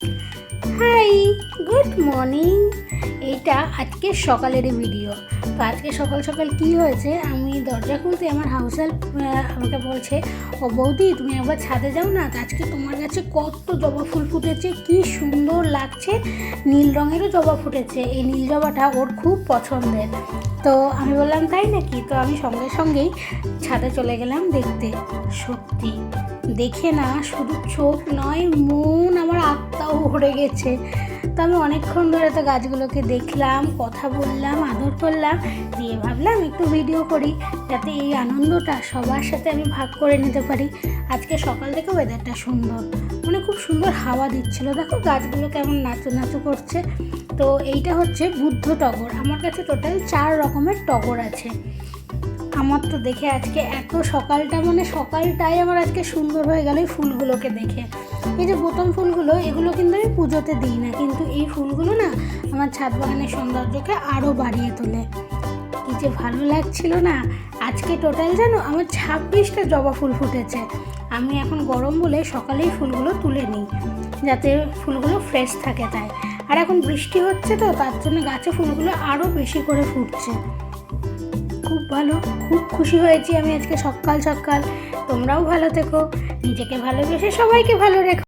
High, good morning. এইটা আজকে সকালেরই video. তো আজকে সকাল সকাল কি হয়েছে, আমি দরজা খুলতে আমার হাউস হেল্প আমাকে বলছে, ও বৌদি তুমি একবার ছাদে যাও না, আজকে তোমার কাছে কত জবা ফুল ফুটেছে, কি সুন্দর লাগছে, নীল রঙেরও জবা ফুটেছে। এই নীল জবাটা ওর খুব পছন্দের। তো আমি বললাম তাই নাকি, তো আমি সঙ্গে সঙ্গেই ছাদে চলে গেলাম দেখতে। সত্যি দেখে না শুধু চোখ নয়, মন আমার আত্মাও ভরে গেছে। তো আমি অনেকক্ষণ ধরে তো গাছগুলোকে দেখলাম, কথা বললাম, আদর করলাম, দিয়ে ভাবলাম একটু ভিডিও করি, যাতে এই আনন্দটা সবার সাথে আমি ভাগ করে নিতে পারি। আজকে সকাল থেকে ওয়েদারটা সুন্দর, মানে খুব সুন্দর হাওয়া দিচ্ছিল, দেখো গাছগুলো কেমন নাচু নাচু করছে। তো এইটা হচ্ছে বুদ্ধ টগর। আমার কাছে টোটাল 4 রকমের টগর আছে। আমার তো দেখে আজকে এত সকালটাই আমার আজকে সুন্দর হয়ে গেল এই ফুলগুলোকে দেখে। এই যে বোতাম ফুলগুলো, এগুলো কিন্তু আমি পুজোতে দিই না, কিন্তু এই ফুলগুলো না আমার ছাদ বাগানের সৌন্দর্যকে আরও বাড়িয়ে তোলে। কি যে ভালো লাগছিল না। আজকে টোটাল জানো আমার 26টা জবা ফুল ফুটেছে। আমি এখন গরম বলে সকালেই ফুলগুলো তুলে নিই, যাতে ফুলগুলো ফ্রেশ থাকে তাই। আর এখন বৃষ্টি হচ্ছে, তো তার জন্য গাছে ফুলগুলো আরও বেশি করে ফুটছে। খুব ভালো, খুব খুশি হয়েছি আমি আজকে সকাল সকাল। তোমরাও ভালো থেকো, নিজেকে ভালোবেসে সবাইকে ভালো রেখো।